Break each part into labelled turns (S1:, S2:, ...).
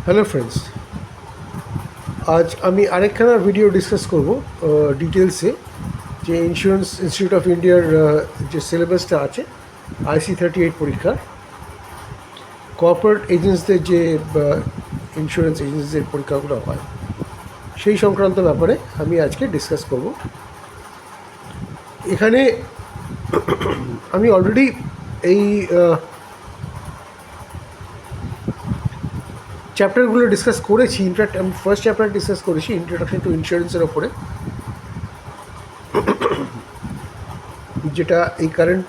S1: Hello friends, আজ আমি আরেকখানা video discuss করব ডিটেলসে যে ইন্স্যুরেন্স ইনস্টিটিউট অফ ইন্ডিয়ার যে সিলেবাসটা আছে IC38 পরীক্ষার কর্পোরেট এজেন্টসদের যে ইন্স্যুরেন্স এজেন্টসদের পরীক্ষাগুলো হয় সেই সংক্রান্ত ব্যাপারে আমি আজকে ডিসকাস করব। এখানে আমি অলরেডি এই চ্যাপ্টারগুলো ডিসকাস করেছি। ইনফ্যাক্ট আমি ফার্স্ট চ্যাপ্টার ডিসকাস করেছি ইন্ট্রোডাকশন টু ইন্স্যুরেন্সের ওপরে, যেটা এই কারেন্ট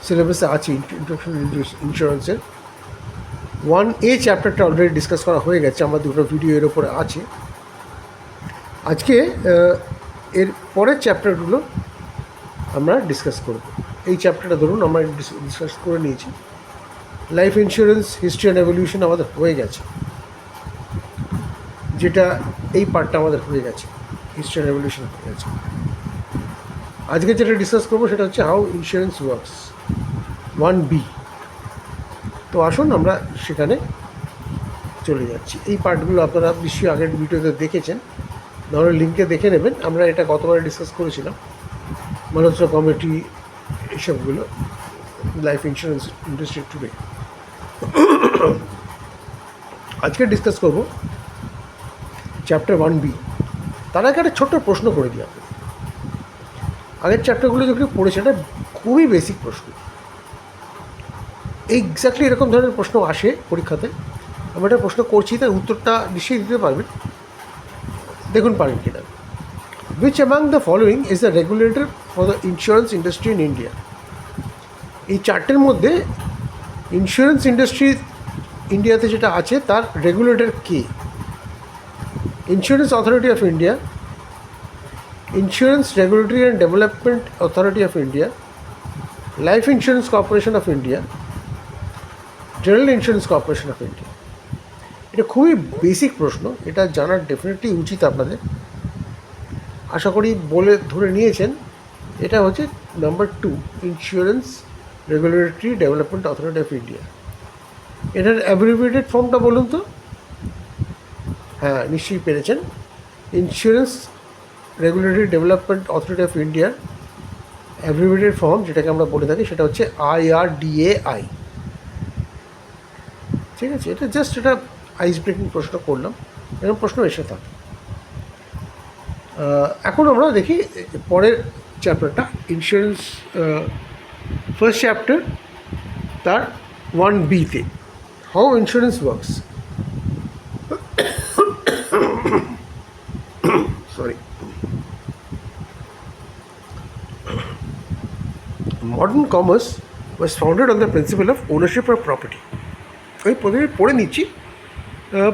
S1: সিলেবাসে আছে। ইন্ট্রোডাকশন ইন্স্যুরেন্সের 1A চ্যাপ্টারটা অলরেডি ডিসকাস করা হয়ে গেছে, আমার দুটো ভিডিও এর ওপরে আছে। আজকে এর পরের চ্যাপ্টারগুলো আমরা ডিসকাস করব। এই চ্যাপ্টারটা ধরুন আমরা ডিসকাস করে নিয়েছি। Life insurance history and evolution আমাদের হয়ে গেছে, যেটা এই পার্টটা আমাদের হয়ে গেছে, হিস্ট্রি অ্যান্ড এভলিউশন হয়ে গেছে। আজকে যেটা ডিসকাস করবো সেটা হচ্ছে হাউ ইন্স্যুরেন্স ওয়ার্কস 1B। তো আসুন আমরা সেখানে চলে যাচ্ছি। এই পার্টগুলো আপনারা নিশ্চয়ই আগের ভিডিওতে দেখেছেন, নাহলে লিঙ্কে দেখে নেবেন। আমরা এটা গতবারে ডিসকাস করেছিলাম, মালহোত্রা কমিটি, এইসবগুলো, লাইফ ইন্স্যুরেন্স ইন্ডাস্ট্রি টুডে। আজকে ডিসকাস করব চ্যাপ্টার 1B। তার আগে একটা ছোট্ট প্রশ্ন করে দিই আপনি। আগের চ্যাপ্টারগুলো যেগুলো পড়েছে এটা খুবই বেসিক প্রশ্ন, এক্স্যাক্টলি এরকম ধরনের প্রশ্ন আসে পরীক্ষাতে। আমি একটা প্রশ্ন করছি, তার উত্তরটা নিশ্চয়ই দিতে পারবেন, দেখুন পারেন কিনা। Which among the following is the regulator for the insurance industry in India? এই চারটের মধ্যে ইন্স্যুরেন্স ইন্ডাস্ট্রি ইন্ডিয়াতে যেটা আছে তার regulator K? Insurance authority of India, insurance regulatory and development authority of India, life insurance corporation of India, general insurance corporation of India. এটা খুবই basic প্রশ্ন, এটা জানার ডেফিনেটলি উচিত আপনাদের। আশা করি বলে ধরে নিয়েছেন। এটা হচ্ছে number 2, insurance regulatory development authority of India. এটার অ্যাব্রিভিয়েটেড ফর্মটা বলুন তো। হ্যাঁ, নিশ্চয়ই পেরেছেন। Insurance regulatory development authority of ইন্ডিয়ার অ্যাব্রিভিয়েটেড ফর্ম যেটাকে আমরা বলে থাকি সেটা হচ্ছে IRDAI। ঠিক আছে, এটা জাস্ট এটা আইস ব্রেকিং প্রশ্ন করলাম, এরকম প্রশ্ন এসে থাকে। এখন আমরা দেখি পরের চ্যাপ্টারটা, ইন্স্যুরেন্স ফার্স্ট চ্যাপ্টার, তার 1Bতে how insurance works. Sorry. Modern commerce was founded on the principle of ownership of property. আমি প্রথমে পড়ে নিচ্ছি,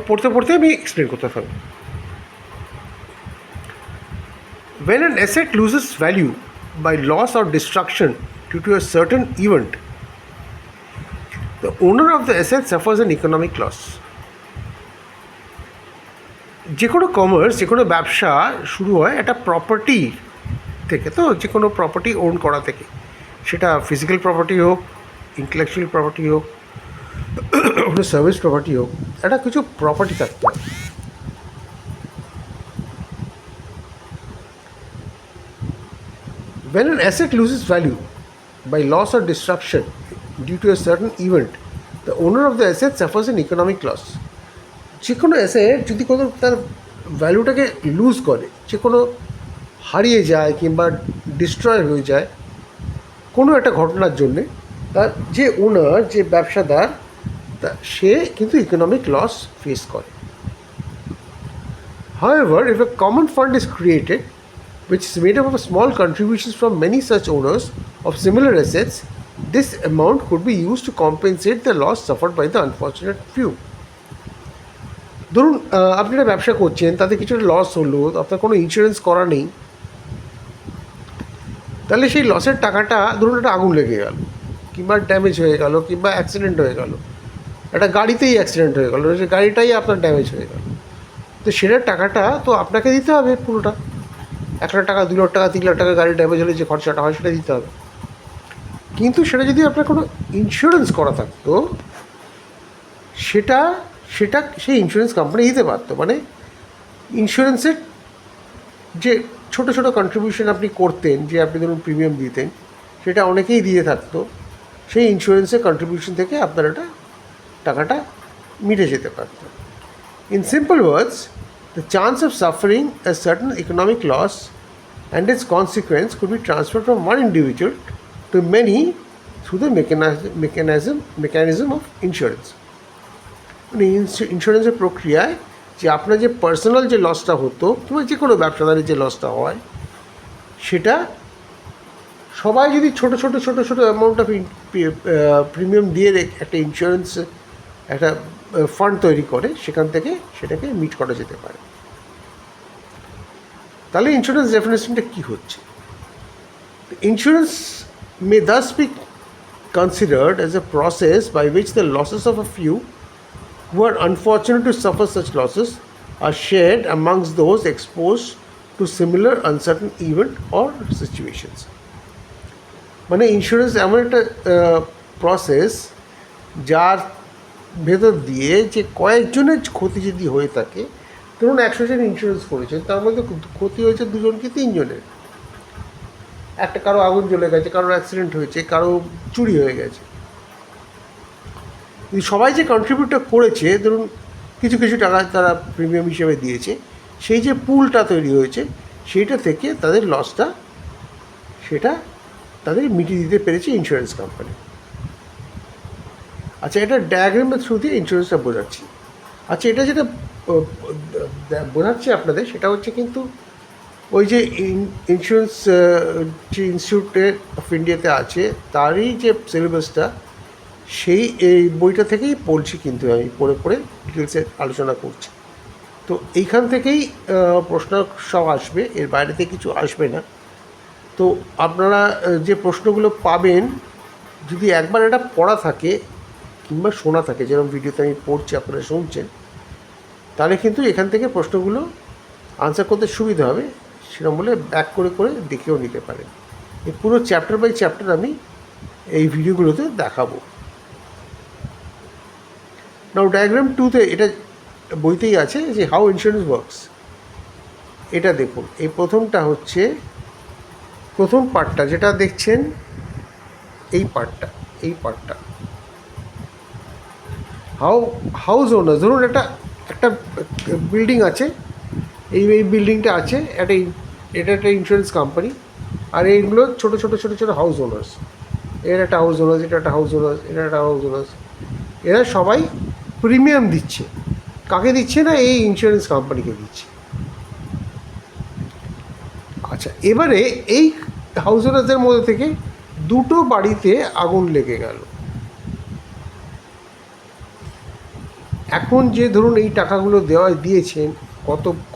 S1: পড়তে পড়তে আমি এক্সপ্লেন করতে পারবো। When an asset loses value by loss or destruction due to a certain event, the owner of the asset suffers an economic loss. যে কোনো কমার্স, যে কোনো ব্যবসা শুরু হয় একটা প্রপার্টি থেকে, তো যে কোনো প্রপার্টি ওন করা থেকে, সেটা ফিজিক্যাল প্রপার্টি হোক, ইন্টেলেকচুয়াল প্রপার্টি হোক, কোনো সার্ভিস প্রপার্টি হোক, একটা কিছু প্রপার্টি থাকতে হয়। When an asset loses value by loss or destruction due to a certain event, the owner of the asset suffers an economic loss. যে কোনো অ্যাসেট যদি কোনো তার ভ্যালুটাকে লুজ করে, যে কোনো হারিয়ে যায় কিংবা ডিস্ট্রয় হয়ে যায় কোনো একটা ঘটনার জন্যে, তার যে ওনার, যে ব্যবসাদার, তা সে কিন্তু ইকোনমিক লস ফেস করে। However, if a common fund is created which is made up of small contributions from many such owners of similar assets, this amount could be used to compensate the loss suffered by the unfortunate few. ধরুন আপনি একটা ব্যবসা করছেন, তাতে কিছুটা loss হলো, আপনার কোনো ইন্স্যুরেন্স করা নেই, তাহলে সেই লসের টাকাটা, ধরুন একটা আগুন লেগে গেল কিংবা ড্যামেজ হয়ে গেল কিংবা অ্যাক্সিডেন্ট হয়ে গেল, একটা গাড়িতেই অ্যাক্সিডেন্ট হয়ে গেল, সে গাড়িটাই আপনার ড্যামেজ হয়ে গেল, তো সেটার টাকাটা তো আপনাকে দিতে হবে পুরোটা। 1 লাখ টাকা, 2 লাখ টাকা, 3 লাখ টাকা গাড়ি ড্যামেজ হলে যে খরচাটা হয় সেটা দিতে হবে। কিন্তু সেটা যদি আপনার কোনো ইন্স্যুরেন্স করা থাকতো, সেটা সেটা সেই ইন্স্যুরেন্স কোম্পানি দিতে পারতো। মানে ইন্স্যুরেন্সের যে ছোটো ছোটো কন্ট্রিবিউশন আপনি করতেন, যে আপনি ধরুন প্রিমিয়াম দিতেন, সেটা অনেকেই দিয়ে থাকতো, সেই ইন্স্যুরেন্সের কন্ট্রিবিউশন থেকে আপনার এটা টাকাটা মিটে যেতে পারত। In simple words, the chance of suffering a certain economic loss and its consequence could be transferred from one individual to many through the mechanism of insurance. মানে ইন্স্যুরেন্সের প্রক্রিয়ায় যে আপনার যে পার্সোনাল যে লসটা হতো কিংবা যে কোনো ব্যবসাদারের যে লসটা হয়, সেটা সবাই যদি ছোটো ছোটো ছোটো ছোটো অ্যামাউন্ট অফ প্রিমিয়াম দিয়ে একটা ইন্স্যুরেন্স একটা ফান্ড তৈরি করে, সেখান থেকে সেটাকে মিট করা যেতে পারে। তাহলে ইন্স্যুরেন্স ডেফিনেশনটা কী হচ্ছে? Insurance may thus be considered as a process by which the losses of a few who are unfortunate to suffer such losses are shared amongst those exposed to similar uncertain event or situations. মানে insurance এমন একটা process যার ভেতর দিয়ে যে কয়েকজনের ক্ষতি যদি হয়ে থাকে, ধরুন 100 জন ইন্স্যুরেন্স করেছেন, তার মধ্যে ক্ষতি হয়েছে 2 জন কি 3 জনের, একটা কারো আগুন জ্বলে গেছে, কারোর অ্যাক্সিডেন্ট হয়েছে, কারো চুরি হয়ে গেছে। সবাই যে কন্ট্রিবিউটটা করেছে, ধরুন কিছু কিছু টাকা তারা প্রিমিয়াম হিসেবে দিয়েছে, সেই যে পুলটা তৈরি হয়েছে সেইটা থেকে তাদের লসটা সেটা তাদের মিটিয়ে দিতে পেরেছে ইন্স্যুরেন্স কোম্পানি। আচ্ছা, এটা ডায়াগ্রামের থ্রু দিয়ে ইন্স্যুরেন্সটা বোঝাচ্ছি। আচ্ছা, এটা যেটা বোঝাচ্ছি আপনাদের, সেটা হচ্ছে কিন্তু ওই যে ইন্স্যুরেন্স যে ইনস্টিটিউটে অফ ইন্ডিয়াতে আছে তারই যে সিলেবাসটা, সেই এই বইটা থেকেই পড়ছি, কিন্তু আমি পড়ে পড়ে ডিটেলসে আলোচনা করছি। তো এইখান থেকেই প্রশ্ন সব আসবে, এর বাইরেতে কিছু আসবে না। তো আপনারা যে প্রশ্নগুলো পাবেন, যদি একবার এটা পড়া থাকে কিংবা শোনা থাকে, যেরকম ভিডিওতে আমি পড়ছি আপনারা শুনছেন, তাহলে কিন্তু এখান থেকে প্রশ্নগুলো আনসার করতে সুবিধা হবে। সেরকম বলে ব্যাক করে করে দেখেও নিতে পারেন। এই পুরো চ্যাপ্টার বাই চ্যাপ্টার আমি এই ভিডিওগুলোতে দেখাবো। নাও ডায়াগ্রাম 2তে এটা বইতেই আছে যে হাউ ইন্স্যুরেন্স ওয়ার্কস। এটা দেখুন, এই প্রথমটা হচ্ছে প্রথম পার্টটা যেটা দেখছেন, এই পার্টটা হাউস ওনার। ধরুন একটা বিল্ডিং আছে, এই বিল্ডিংটা আছে, এটা একটা ইন্স্যুরেন্স কোম্পানি, আর এইগুলো ছোটো ছোটো ছোটো ছোটো হাউস ওনার্স। এর একটা হাউস ওনার্স, এটা একটা হাউস ওনার্স, এটা একটা হাউস ওনার্স। এরা সবাই প্রিমিয়াম দিচ্ছে। কাকে দিচ্ছে না? এই ইন্স্যুরেন্স কোম্পানিকে দিচ্ছে। আচ্ছা, এবারে এই হাউস ওনার্সদের মধ্যে থেকে দুটো বাড়িতে আগুন লেগে গেল। এখন যে ধরুন এই টাকাগুলো দিয়েছেন,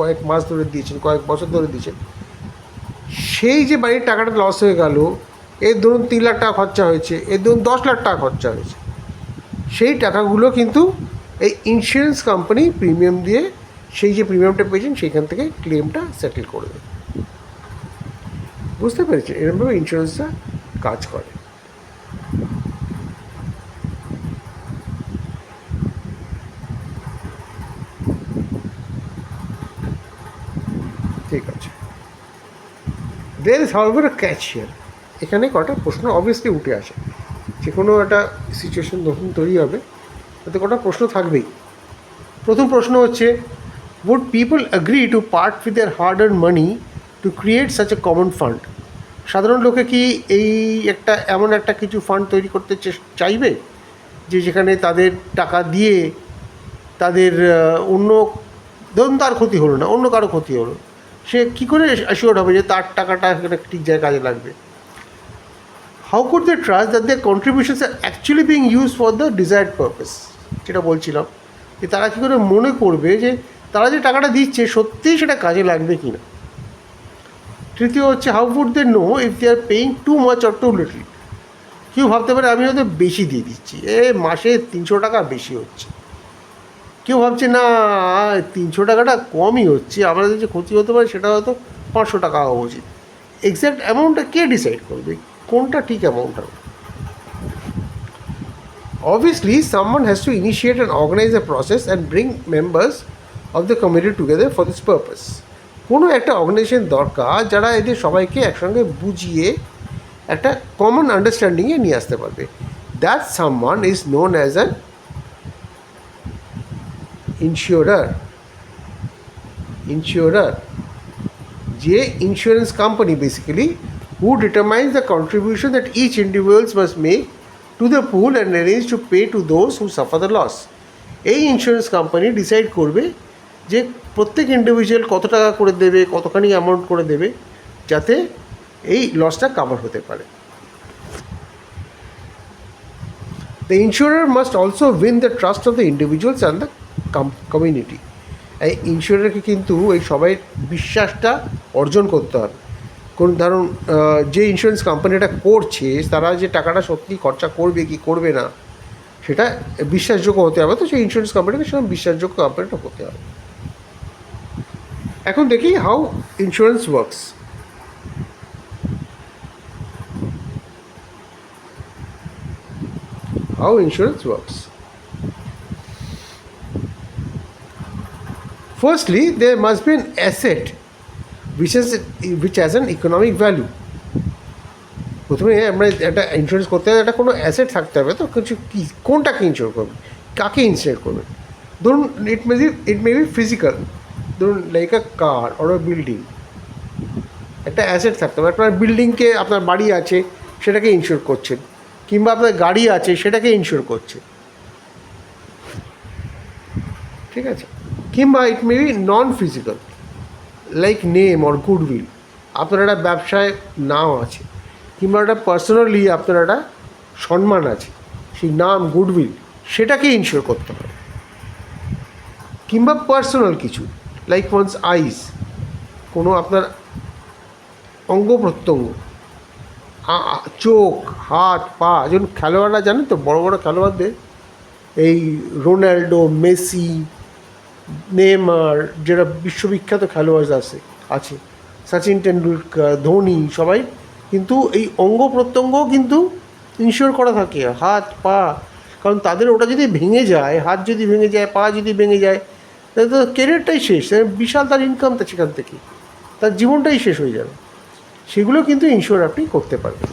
S1: কয়েক মাস ধরে দিয়েছেন, কয়েক বছর ধরে দিয়েছেন, সেই যে বাড়ির টাকাটা লস হয়ে গেল, এর ধরুন 3 লাখ টাকা খরচা হয়েছে, এর ধরুন 10 লাখ টাকা খরচা হয়েছে, সেই টাকাগুলো কিন্তু এই ইন্স্যুরেন্স কোম্পানি প্রিমিয়াম দিয়ে সেই যে প্রিমিয়ামটা পেয়েছেন সেইখান থেকে ক্লেমটা সেটেল করে দেবে। বুঝতে পেরেছেন? এরকমভাবে ইন্স্যুরেন্সটা কাজ করে। ঠিক আছে, there is however a catch here. এখানে কটা প্রশ্ন অবভিয়াসলি উঠে আসে। যে কোনো একটা সিচুয়েশন নতুন তৈরি হবে, তাতে কটা প্রশ্ন থাকবেই। প্রথম প্রশ্ন হচ্ছে, would people agree to part with their hard earned money to create such a common fund? সাধারণ লোকে কি এই এমন একটা কিছু ফান্ড তৈরি করতে চাইবে যে যেখানে তাদের টাকা দিয়ে তাদের অন্য, ধরুন তার ক্ষতি হলো না, অন্য কারো ক্ষতি হলো, সে কী করে অ্যাসিওর্ড হবে যে তার টাকাটা এখানে ঠিক জায়গায় কাজে লাগবে? How could they trust that their contributions are actually being use for the desired purpose? যেটা বলছিলাম, যে তারা কী করে মনে করবে যে তারা যে টাকাটা দিচ্ছে সত্যিই সেটা কাজে লাগবে কি না। তৃতীয় হচ্ছে, how would they know if they are paying too much or too little? কেউ ভাবতে পারে আমি হয়তো বেশি দিয়ে দিচ্ছি, মাসে 300 টাকা বেশি হচ্ছে। কেউ ভাবছে না, 300 টাকাটা কমই হচ্ছে, আমাদের যে ক্ষতি হতে পারে সেটা হয়তো 500 টাকা হওয়া উচিত। এক্স্যাক্ট অ্যামাউন্টটা কে ডিসাইড করবে? কোনটা ঠিক অ্যামাউন্ট হবে? Obviously, someone has to initiate and organize a process and bring members of the community together for this purpose. কোনো একটা অর্গানাইজেশন দরকার যারা এদের সবাইকে একসঙ্গে বুঝিয়ে একটা কমন আন্ডারস্ট্যান্ডিংয়ে নিয়ে আসতে পারবে। That someone is known as an insurer. যে insurance company basically who determines the contribution that each individuals must make to the pool and arrange to pay to those who suffer the loss. এই insurance company decide করবে যে প্রত্যেক individual কত টাকা করে দেবে, কতখানি অ্যামাউন্ট করে দেবে, যাতে এই লসটা কাভার হতে পারে। The ইন্স্যুরার must also win the trust of the individuals and the community. এই ইন্স্যুরারকে কিন্তু এই সবাই বিশ্বাসটা অর্জন করতে হবে। কোন ধরুন যে ইন্স্যুরেন্স কোম্পানিটা করছে তারা যে টাকাটা সত্যি খরচা করবে কি করবে না সেটা বিশ্বাসযোগ্য হতে হবে, তো সেই ইন্স্যুরেন্স কোম্পানিকে সেরকম বিশ্বাসযোগ্য কোম্পানিটা হতে হবে। এখন দেখি how insurance works. How insurance works. Firstly, there must be an asset which has an economic value. প্রথমে আমরা একটা ইন্স্যুরেন্স করতে হবে, একটা কোনো অ্যাসেট থাকতে হবে, তো কিছু কী কোনটাকে ইনশিওর করবে, কাকে ইনশিওর করবে। ধরুন ইট মে বি ফিজিক্যাল, ধরুন like a car or a building, একটা অ্যাসেট থাকতে হবে। আপনার বিল্ডিংকে, আপনার বাড়ি আছে সেটাকে ইনশিওর করছেন, কিংবা আপনার গাড়ি আছে সেটাকে ইনশিওর করছে, ঠিক আছে। কিংবা it may be non physical like name or goodwill, আপনার একটা ব্যবসায় নাম আছে, কিংবা একটা পার্সোনালি আপনার একটা সম্মান আছে, সেই নাম গুডউইল সেটাকে ইনশিওর করতে হবে। কিংবা পার্সোনাল কিছু লাইক ওয়ান্স আইস, কোনো আপনার অঙ্গ প্রত্যঙ্গ, চোখ, হাত, পা। যেমন খেলোয়াড়রা জানেন তো, বড় বড় খেলোয়াড়দের, এই রোনাল্ডো, মেসি, নেইমার, যারা বিশ্ববিখ্যাত খেলোয়াড় আছে, সচিন টেন্ডুলকার, ধোনি, সবাই কিন্তু এই অঙ্গ প্রত্যঙ্গ কিন্তু ইনশিওর করা থাকে, হাত, পা। কারণ তাদের ওটা যদি ভেঙে যায়, হাত যদি ভেঙে যায়, পা যদি ভেঙে যায়, তাহলে তো কেরিয়ারটাই শেষ, বিশাল তার ইনকামটা সেখান থেকে, তার জীবনটাই শেষ হয়ে যাবে। সেগুলো কিন্তু ইনশিওর আপনি করতে পারবেন।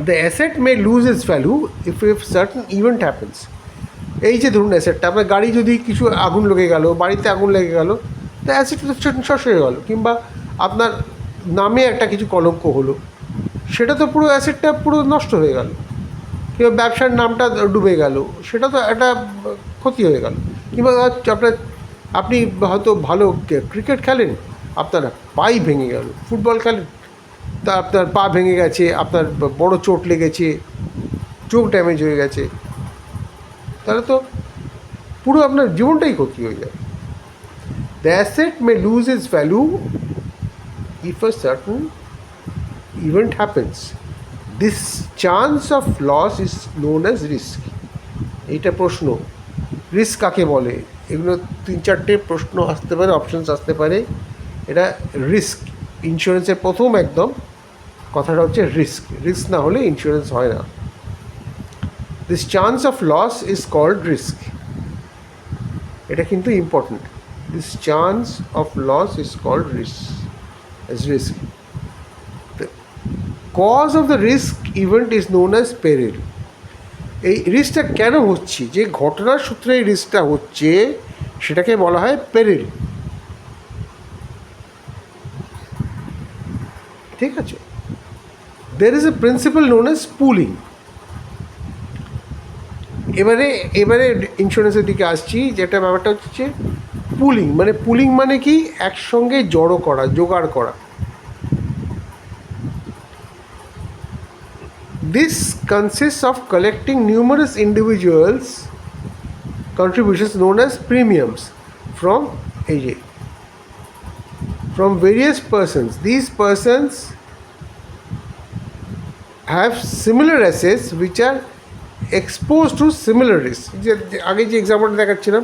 S1: The asset may lose its value if certain event happens. এই যে ধরুন অ্যাসেটটা, আপনার গাড়ি যদি কিছু আগুন লেগে গেল, বাড়িতে আগুন লেগে গেল, তো অ্যাসেটটা তো শেষ হয়ে গেল। কিংবা আপনার নামে একটা কিছু কলঙ্ক হলো, সেটা তো পুরো অ্যাসেটটা পুরো নষ্ট হয়ে গেল। কিংবা ব্যবসার নামটা ডুবে গেল, সেটা তো একটা ক্ষতি হয়ে গেল। কিংবা আপনি হয়তো ভালো ক্রিকেট খেলেন, আপনার পাই ভেঙে গেল, ফুটবল খেলেন, তা আপনার পা ভেঙে গেছে, আপনার বড় চোট লেগেছে, চোখ ড্যামেজ হয়ে গেছে, তাহলে তো পুরো আপনার জীবনটাই ক্ষতি হয়ে যাবে। The asset may lose its value if a certain event happens. This chance of loss is known as risk. এইটা প্রশ্ন, রিস্ক কাকে বলে, এগুলো 3-4টে প্রশ্ন আসতে পারে, অপশানস আসতে পারে। এটা রিস্ক, ইন্স্যুরেন্সের প্রথম একদম কথাটা হচ্ছে রিস্ক। রিস্ক না হলে ইন্স্যুরেন্স হয় না। This chance of loss is called risk. এটা কিন্তু important. This chance of loss is called risk. The cause of the risk event is known as peril. এই রিস্কটা কেন হচ্ছে, যে ঘটনার সূত্রে এই রিস্কটা হচ্ছে, সেটাকে বলা হয় পেরিল, ঠিক আছে। there is a principle known as pooling. এবারে ইন্স্যুরেন্সের দিকে আসছি, যেটা ব্যাপারটা হচ্ছে পুলিং মানে কি, একসঙ্গে জোগাড় করা। This consists of collecting numerous individuals' contributions known as premiums from various persons. These persons have similar assets which are exposed to similar risks. যে আগে যে এক্সাম্পলটা দেখাচ্ছিলাম,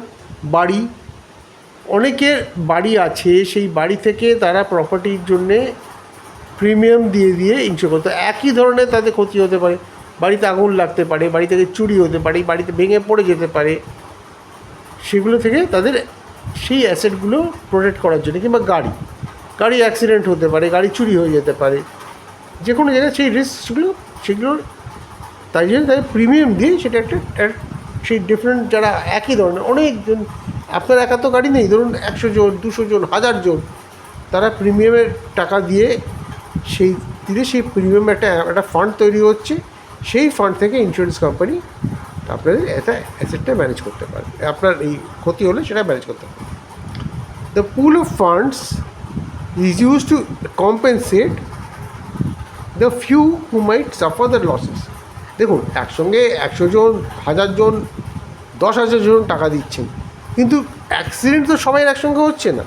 S1: অনেকের বাড়ি আছে, সেই বাড়ি থেকে তারা প্রপার্টির জন্যে প্রিমিয়াম দিয়ে দিয়ে ইনশিওর করতে, একই ধরনের তাদের ক্ষতি হতে পারে, বাড়িতে আগুন লাগতে পারে, বাড়ি থেকে চুরি হতে পারে, বাড়িতে ভেঙে পড়ে যেতে পারে, সেগুলো থেকে তাদের সেই অ্যাসেটগুলো প্রোটেক্ট করার জন্য, কিংবা গাড়ি অ্যাক্সিডেন্ট হতে পারে, গাড়ি চুরি হয়ে যেতে পারে, যে কোনো জায়গায় সেই রিস্কগুলো সেগুলোর, তাই জন্য তাদের প্রিমিয়াম দিয়ে সেটা একটা সেই ডিফারেন্ট যারা একই ধরনের অনেকজন, আপনার একা তো গাড়ি নেই, ধরুন 100 জন 200 জন 1000 জন, তারা প্রিমিয়ামের টাকা দিয়ে সেই প্রিমিয়াম একটা ফান্ড তৈরি হচ্ছে, সেই ফান্ড থেকে ইন্স্যুরেন্স কোম্পানি আপনাদের অ্যাসেটটা ম্যানেজ করতে পারে, আপনার এই ক্ষতি হলে সেটা ম্যানেজ করতে পারে। The pool of funds is use to compensate the few who might suffer the losses. দেখুন, একসঙ্গে 100 জন 1000 জন 10,000 জন টাকা দিচ্ছেন, কিন্তু অ্যাক্সিডেন্ট তো সবাই একসঙ্গে হচ্ছে না,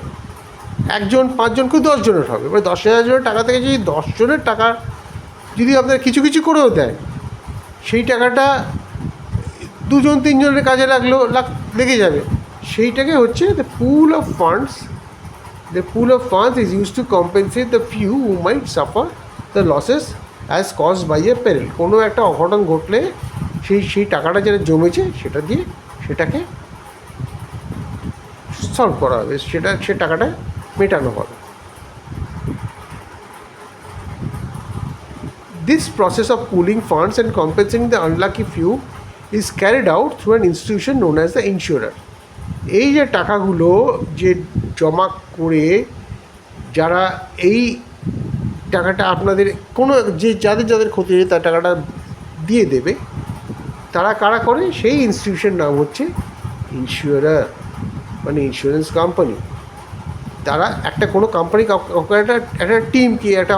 S1: 1 জন 5 জন কেউ 10 জনের হবে। এবার 10,000 জনের টাকা থেকে যদি 10 জনের টাকা যদি আপনার কিছু কিছু করেও দেয়, সেই টাকাটা 2 জন 3 জনের কাজে লেগে যাবে। সেইটাকে হচ্ছে the pool of funds is use to compensate the few who might suffer the losses as caused by a peril. কোনো একটা অঘটন ঘটলে সেই টাকাটা যেটা জমেছে সেটাকে সলভ করা হবে, সে টাকাটা মেটানো হবে। This process of pooling funds and compensating the unlucky few is carried out through an institution known as the insurer. এই যে টাকাগুলো যে জমা করে যারা এই টাকাটা আপনাদের কোনো যাদের ক্ষতি হয়ে তার টাকাটা দিয়ে দেবে, তারা কারা করে, সেই ইনস্টিটিউশন নাম হচ্ছে ইন্স্যুরার, মানে ইন্স্যুরেন্স কোম্পানি। তারা কোনো কোম্পানি একটা টিমকে, একটা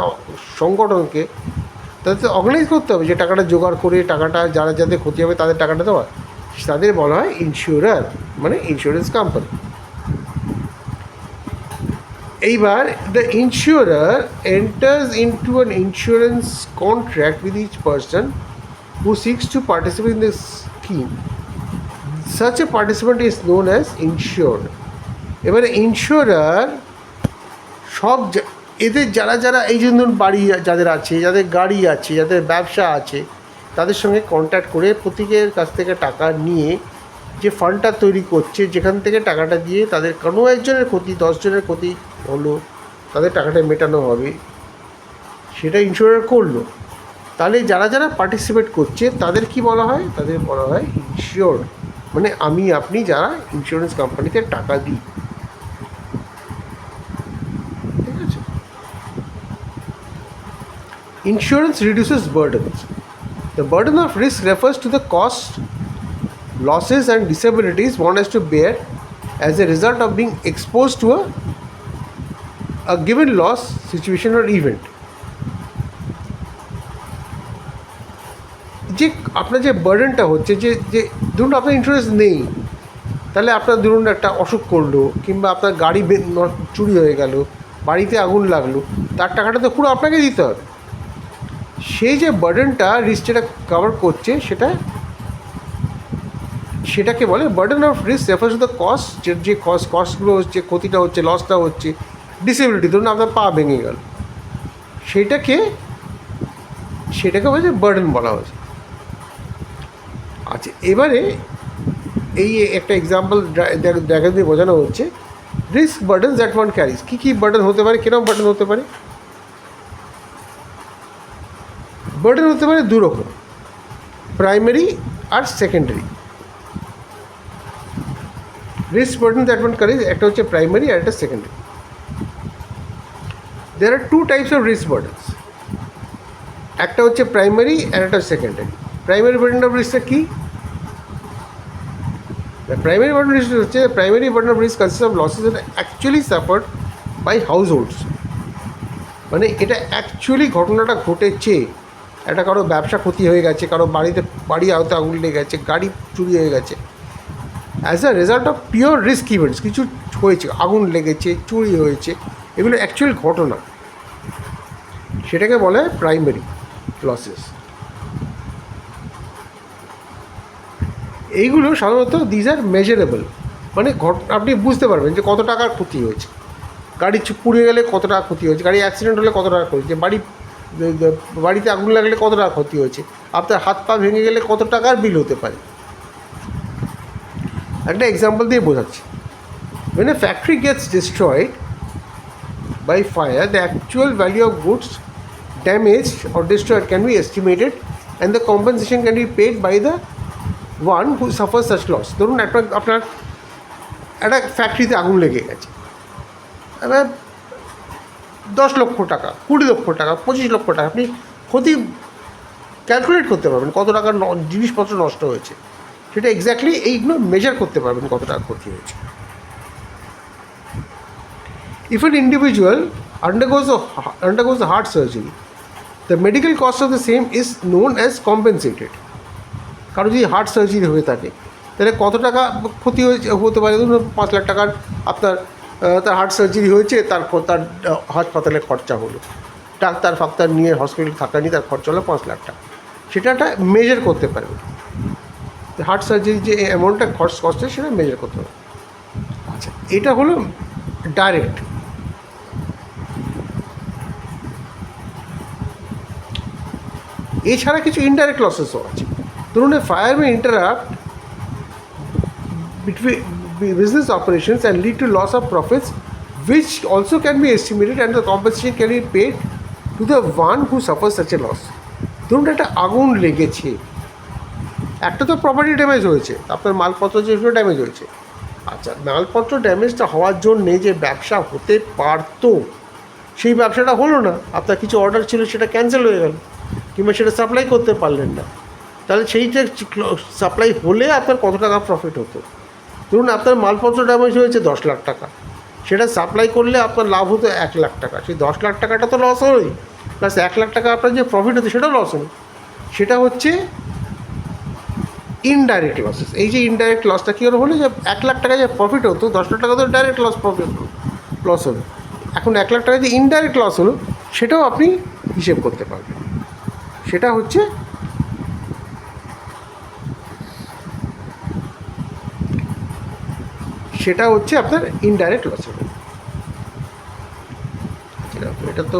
S1: সংগঠনকে তাদের অর্গানাইজ করতে হবে, যে টাকাটা জোগাড় করে টাকাটা যাদের ক্ষতি হবে তাদের টাকাটা দেওয়া, তাদের বলা হয় ইন্স্যুরার, মানে ইন্স্যুরেন্স কোম্পানি। এইবার the insurer enters into an insurance contract with each person who seeks to participate in this scheme. Such a participant is known as insured. এবারে ইন্স্যুরার এদের যারা এই জন্য বাড়ি যাদের আছে, যাদের গাড়ি আছে, যাদের ব্যবসা আছে, তাদের সঙ্গে কন্ট্যাক্ট করে প্রত্যেকের কাছ থেকে টাকা নিয়ে যে ফান্ডটা তৈরি করছে, যেখান থেকে টাকাটা দিয়ে তাদের কোনো একজনের ক্ষতি, 10 জনের ক্ষতি হলো, তাদের টাকাটা মেটানো হবে, সেটা ইন্স্যুরার করলো। তাহলে যারা পার্টিসিপেট করছে তাদের কি বলা হয়, তাদের বলা হয় ইন্স্যুরড, মানে আপনি যারা ইন্স্যুরেন্স কোম্পানিতে টাকা দিই। Insurance reduces burdens. The burden of risk refers to the cost, losses and disabilities one has to bear as a result of being exposed to a given loss, situation or event. যে আপনার যে বার্ডেনটা হচ্ছে, যে ধরুন আপনার insurance নেই, তাহলে আপনার ধরুন একটা অসুখ করলো, কিংবা আপনার গাড়ি চুরি হয়ে গেল, বাড়িতে আগুন লাগলো, তার টাকাটা তো পুরো আপনাকে দিতে হবে। সেই যে বার্ডেনটা রিস্ক যেটা কভার করছে সেটাকে বলে burden of risk refers to the cost, যে কস্টগুলো হচ্ছে, ক্ষতিটা হচ্ছে, লসটা হচ্ছে, ডিসেবিলিটি, ধরুন আপনার পা ভেঙে গেল, সেটাকে হচ্ছে বার্ডেন বলা হয়েছে। আচ্ছা, এবারে এই একটা এক্সাম্পল দেখা দিয়ে বোঝানো হচ্ছে risk burden that one carries. কী বার্ডেন হতে পারে, কিরকম বার্ডেন হতে পারে? বার্ডেন হতে পারে 2 রকম, প্রাইমারি আর secondary. Risk burden that one carries, একটা হচ্ছে প্রাইমারি আর একটা secondary. There are 2 types of risk burdens, একটা হচ্ছে প্রাইমারি আর একটা সেকেন্ডারি। প্রাইমারি বার্ডেন অফ রিস্কটা কী? প্রাইমারি বার্ডেন রিস্ক হচ্ছে, primary burden of risk consist of losses that actually suffered by households. মানে এটা অ্যাকচুয়ালি ঘটনাটা ঘটেছে, একটা কারো ব্যবসা ক্ষতি হয়ে গেছে, কারো বাড়ি আওতে আগুন লেগে গেছে, গাড়ি চুরি হয়ে গেছে, as a result of pure risk events, কিছু হয়েছে, আগুন লেগেছে, চুরি হয়েছে, এগুলো অ্যাকচুয়াল ঘটনা, সেটাকে বলে প্রাইমারি লসেস। এইগুলো সাধারণত দিজ আর মেজারেবল, মানে আপনি বুঝতে পারবেন যে কত টাকার ক্ষতি হয়েছে। গাড়ি পুড়ে গেলে কত টাকা ক্ষতি হয়েছে, গাড়ি অ্যাক্সিডেন্ট হলে কত টাকা ক্ষতি হয়েছে, বাড়িতে আগুন লাগলে কত টাকা ক্ষতি হয়েছে, আপনার হাত পা ভেঙে গেলে কত টাকার বিল হতে পারে। একটা এক্সাম্পল দিয়ে বোঝাচ্ছি। When a factory gets destroyed by fire, the actual value of goods damaged or destroyed can be estimated and the compensation can be paid by the one who suffers such loss. ধরুন আপনার একটা ফ্যাক্টরিতে আগুন লেগে গেছে, এবার 10 লক্ষ টাকা, 20 লক্ষ টাকা, 25 লক্ষ টাকা আপনি ক্ষতি ক্যালকুলেট করতে পারবেন, কত টাকার জিনিসপত্র নষ্ট হয়েছে, সেটা এক্স্যাক্টলি এইগুলো মেজার করতে পারবেন কত টাকা ক্ষতি হয়েছে। If an individual undergoes a heart surgery, the medical cost of the same is known as compensated. কারো যদি হার্ট সার্জারি হয়ে থাকে তাহলে কত টাকা ক্ষতি হতে পারে, ধরুন 5 লাখ টাকার আপনার তার হার্ট সার্জারি হয়েছে, তার হাসপাতালে খরচা হলো, ডাক্তার ফাক্তার নিয়ে হসপিটালে থাকা নিয়ে তার খরচা হলো 5 লাখ টাকা, সেটা একটা মেজার করতে পারবে। হার্ট সার্জারি যে অ্যামাউন্টটা খরচ করছে সেটা মেজার করতে হবে। আচ্ছা, এটা হলো ডাইরেক্ট। এছাড়া কিছু ইনডাইরেক্ট লসেসও আছে। ধরুন fire May interrupt between business operations and lead to loss of profits, which also can be estimated and the compensation can be paid to the one who suffers such a loss. ধরুন একটা আগুন লেগেছে, একটা তো property damage হয়েছে, আপনার মালপত্র যেগুলো ড্যামেজ হয়েছে। আচ্ছা, মালপত্র ড্যামেজটা হওয়ার জন্যে যে ব্যবসা হতে পারতো সেই ব্যবসাটা হলো না, আপনার কিছু অর্ডার ছিল সেটা ক্যান্সেল হয়ে গেল, কিংবা সেটা সাপ্লাই করতে পারলেন না, তাহলে সেইটা সাপ্লাই হলে আপনার কত টাকা প্রফিট হতো। ধরুন আপনার মালপত্র ড্যামেজ হয়েছে 10 লাখ টাকা, সেটা সাপ্লাই করলে আপনার লাভ হতো 1 লাখ টাকা, সেই 10 লাখ টাকাটা তো লস হলোই, প্লাস 1 লাখ টাকা আপনার যে প্রফিট হতো সেটাও লস হলো। সেটা হচ্ছে ইনডাইরেক্ট লসেস। এই যে ইনডাইরেক্ট লসটা কী হলো যে 1 লাখ টাকা যে প্রফিট হতো, 10 লাখ টাকা তো ডাইরেক্ট লস হলো। এখন 1 লাখ টাকা যে ইনডাইরেক্ট লস হলো সেটাও আপনি হিসেব করতে পারবেন। সেটা হচ্ছে আপনার ইনডাইরেক্ট লস হবে। এটা তো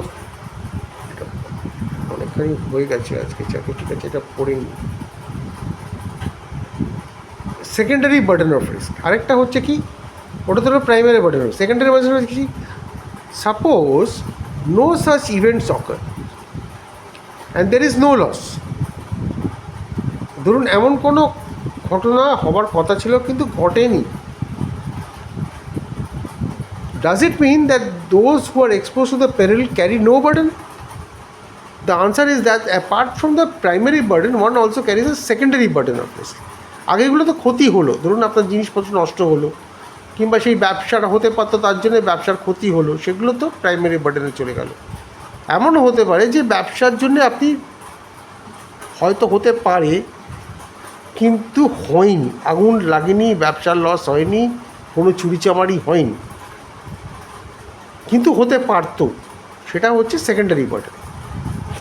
S1: অনেকখানি হয়ে গেছে আজকে, ঠিক আছে, এটা পড়ে নি। সেকেন্ডারি বার্ডেন অফ রিস্ক আরেকটা হচ্ছে কি, ওটা তো primary burden of, secondary burden of কি, suppose no such events occur and there is no loss. ধরুন এমন কোনো ঘটনা হবার কথা ছিল কিন্তু ঘটেনি। Does it mean that those who are exposed to the peril carry no burden? The answer is that apart from the primary burden, one also carries a secondary burden of risk. আগেগুলো তো ক্ষতি হলো, ধরুন আপনার জিনিসপত্র নষ্ট হলো, কিংবা সেই ব্যবসাটা হতে পারতো তার জন্য ব্যবসার ক্ষতি হলো, সেগুলো তো প্রাইমারি বার্ডেনে চলে গেল। এমনও হতে পারে যে ব্যবসার জন্য আপনি হয়তো হতে পারে কিন্তু হয়নি, আগুন লাগেনি, ব্যবসার লস হয়নি, কোনো চুরিচামারি হয়নি, কিন্তু হতে পারতো, সেটা হচ্ছে সেকেন্ডারি বার্ডেন।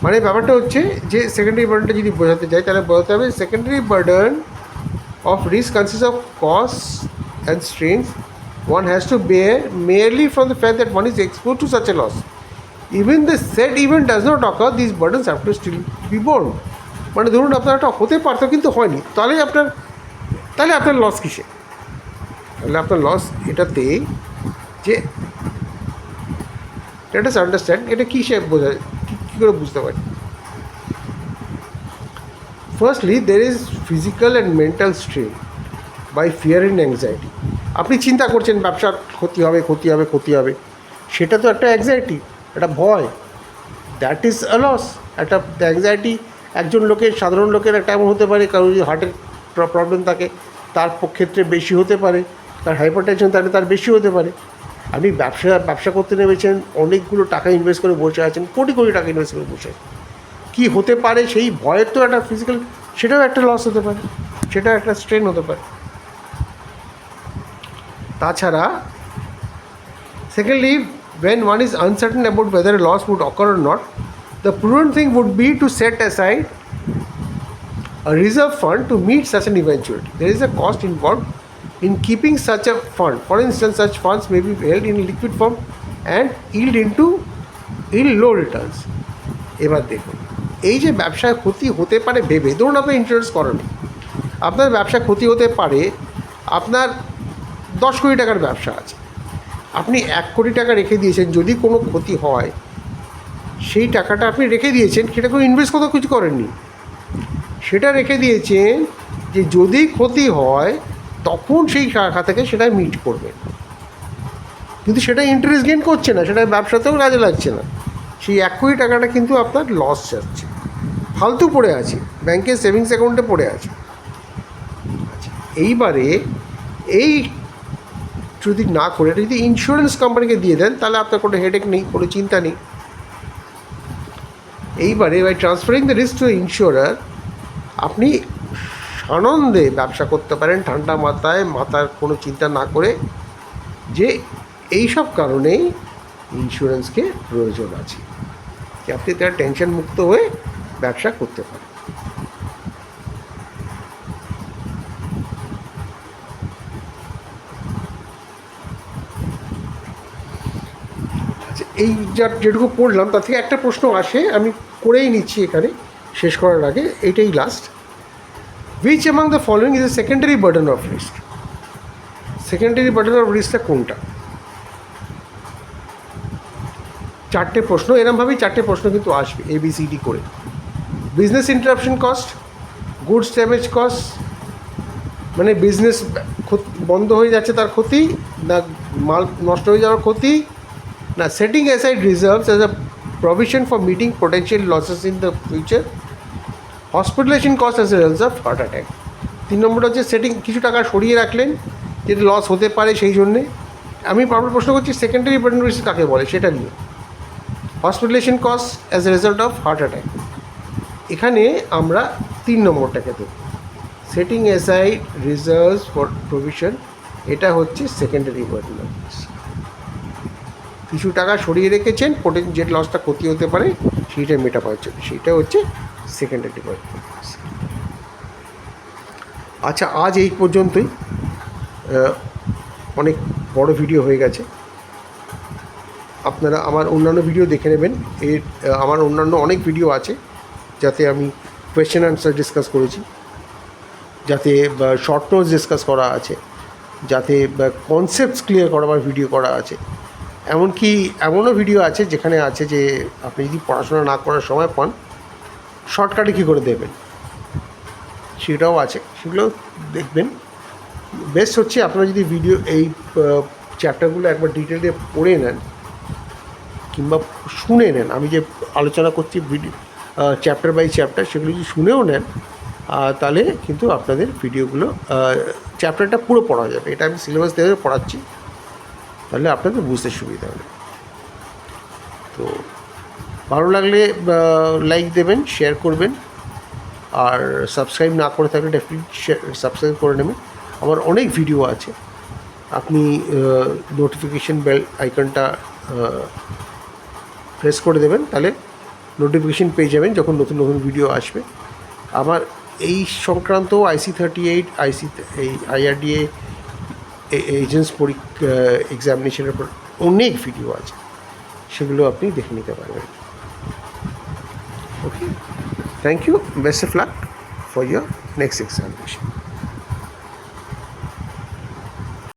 S1: মানে ব্যাপারটা হচ্ছে যে সেকেন্ডারি বার্ডেনটা যদি বোঝাতে চাই তাহলে বোঝাতে হবে secondary burden of risk consists of costs and strains one has to bear merely from the fact that one is exposed to such a loss. Even the said event does not occur, these burdens have to still be borne. মানে ধরুন আপনার একটা হতে পারতো কিন্তু হয়নি, তাহলে আপনার লস কিসে? তাহলে আপনার লস এটাতে যে let us understand এটা কিসে বোঝায়, কী করে বুঝতে পারি। Firstly, there is physical and mental strain by fear and anxiety. আপনি চিন্তা করছেন ব্যবসার ক্ষতি হবে, সেটা তো একটা অ্যাংজাইটি, একটা ভয়, দ্যাট ইজ আ লস। একটা অ্যাংজাইটি একজন লোকের, সাধারণ লোকের একটা এমন হতে পারে, কারোর যদি হার্টের প্রবলেম থাকে তার ক্ষেত্রে বেশি হতে পারে, তার হাইপারটেনশন থাকলে তার বেশি হতে পারে। আপনি ব্যবসা করতে নেমেছেন, অনেকগুলো টাকা ইনভেস্ট করে বসে আছেন, কোটি টাকা ইনভেস্ট করে বসে আছেন, কী হতে পারে সেই ভয়ের তো একটা ফিজিক্যাল, সেটাও একটা লস হতে পারে, সেটাও একটা স্ট্রেন হতে পারে। তাছাড়া secondly, when one is uncertain about whether a loss would occur or not, the prudent thing would be to set aside a reserve fund to meet such an eventuality. There is a cost involved in keeping such a fund. For instance, such funds may be held in liquid form and yield low Returns. এবার দেখুন, এই যে ব্যবসায় ক্ষতি হতে পারে ভেবে, ধরুন আপনি ইন্স্যুরেন্স করেন, আপনার ব্যবসা ক্ষতি হতে পারে, আপনার 10 কোটি টাকার ব্যবসা আছে, আপনি 1 কোটি টাকা রেখে দিয়েছেন, যদি কোনো ক্ষতি হয় সেই টাকাটা আপনি রেখে দিয়েছেন, সেটা কোনো ইনভেস্ট কোথাও কিছু করেননি, সেটা রেখে দিয়েছেন যে যদি ক্ষতি হয় তখন সেই টাকা থেকে সেটা মিট করবে, কিন্তু সেটা ইন্টারেস্ট গেইন করছে না, সেটা ব্যবসাতেও কাজে লাগছে না, সেই 1 কোটি টাকাটা কিন্তু আপনার লস যাচ্ছে, ফালতু পড়ে আছে, ব্যাংকের সেভিংস অ্যাকাউন্টে পড়ে আছে। আচ্ছা, এইবারে এই যদি না করে এটা যদি ইন্স্যুরেন্স কোম্পানিকে দিয়ে দেন, তাহলে আপনার কোনো হেডেক নেই, কোনো চিন্তা নেই। এইবারে by transferring the risk to insurer আপনি আনন্দে ব্যবসা করতে পারেন, ঠান্ডা মাথার কোনো চিন্তা না করে, যে এই সব কারণেই ইন্স্যুরেন্সকে প্রয়োজন আছে, যে আপনি তার টেনশন মুক্ত হয়ে ব্যবসা করতে পারেন। আচ্ছা, এই যেটুকু পড়লাম তার থেকে একটা প্রশ্ন আসে, আমি করেই নিচ্ছি এখানে শেষ করার আগে, এইটাই last. Which among the following is a secondary burden of risk? Secondary burden of রিস্কটা কোনটা? 4টে প্রশ্ন, এরমভাবেই 4টে প্রশ্ন কিন্তু আসবে ABCD করে। Business interruption cost, goods damage cost, মানে বিজনেস বন্ধ হয়ে যাচ্ছে তার ক্ষতি, না মাল নষ্ট হয়ে যাওয়ার ক্ষতি, না setting aside reserves as a provision for meeting potential losses in the future, hospitalisation cost as a result of heart attack. 3 নম্বরটা হচ্ছে সেটিং, কিছু টাকা সরিয়ে রাখলেন যেটা লস হতে পারে সেই জন্যে। আমি বারবার প্রশ্ন করছি সেকেন্ডারি বার্ডেন রিস্ক কাকে বলে সেটা নিয়ে। Hospitalisation cost as a result of heart attack, এখানে আমরা 3 নম্বরটাকে দেব। Setting aside reserves for provision, এটা হচ্ছে সেকেন্ডারি বার্ডেন অফ রিস্ক। কিছু টাকা সরিয়ে রেখেছেন, যে লসটা ক্ষতি হতে পারে সেইটা মেটাবার জন্য, সেইটা হচ্ছে সেকেন্ডারি বার্ডেন অফ রিস্ক। আচ্ছা, আজ এই পর্যন্তই, অনেক বড় ভিডিও হয়ে গেছে। আপনারা আমার অন্যান্য ভিডিও দেখে নেবেন, আমার অন্যান্য অনেক ভিডিও আছে যাতে আমি কোয়েশ্চেন অ্যান্সার ডিসকাস করেছি, যাতে শর্ট নোটস ডিসকাস করা আছে, যাতে কনসেপ্টস ক্লিয়ার করাবার ভিডিও করা আছে, এমনকি এমনও ভিডিও আছে যেখানে আছে যে আপনি যদি পড়াশোনা না করার সময় পান, শর্টকাটে কী করে দেবেন সেটাও আছে, সেগুলো দেখবেন। বেস্ট হচ্ছে আপনারা যদি এই চ্যাপ্টারগুলো একবার ডিটেলে পড়ে নেন কিংবা শুনে নেন, আমি যে আলোচনা করছি চ্যাপ্টার বাই চ্যাপ্টার, সেগুলো যদি শুনেও নেন তাহলে কিন্তু আপনাদের ভিডিওগুলো চ্যাপ্টারটা পুরো পড়া যাবে। এটা আমি সিলেবাস দিয়ে পড়াচ্ছি, তাহলে আপনাদের বুঝতে সুবিধা হবে। তো ভালো লাগলে লাইক দেবেন, শেয়ার করবেন, আর সাবস্ক্রাইব না করে থাকলে ডেফিনেটলি সাবস্ক্রাইব করে নেবেন। আমার অনেক ভিডিও আছে, আপনি নোটিফিকেশন বেল আইকনটা প্রেস করে দেবেন, তাহলে নোটিফিকেশন পেয়ে যাবেন যখন নতুন নতুন ভিডিও আসবে। আমার এই সংক্রান্ত IC38 এই IRDA এজেন্টস এক্সামিনেশনের উপর অনেক ভিডিও আছে, সেগুলো আপনি দেখে নিতে পারবেন। Okay, thank you, best of luck for your next examination.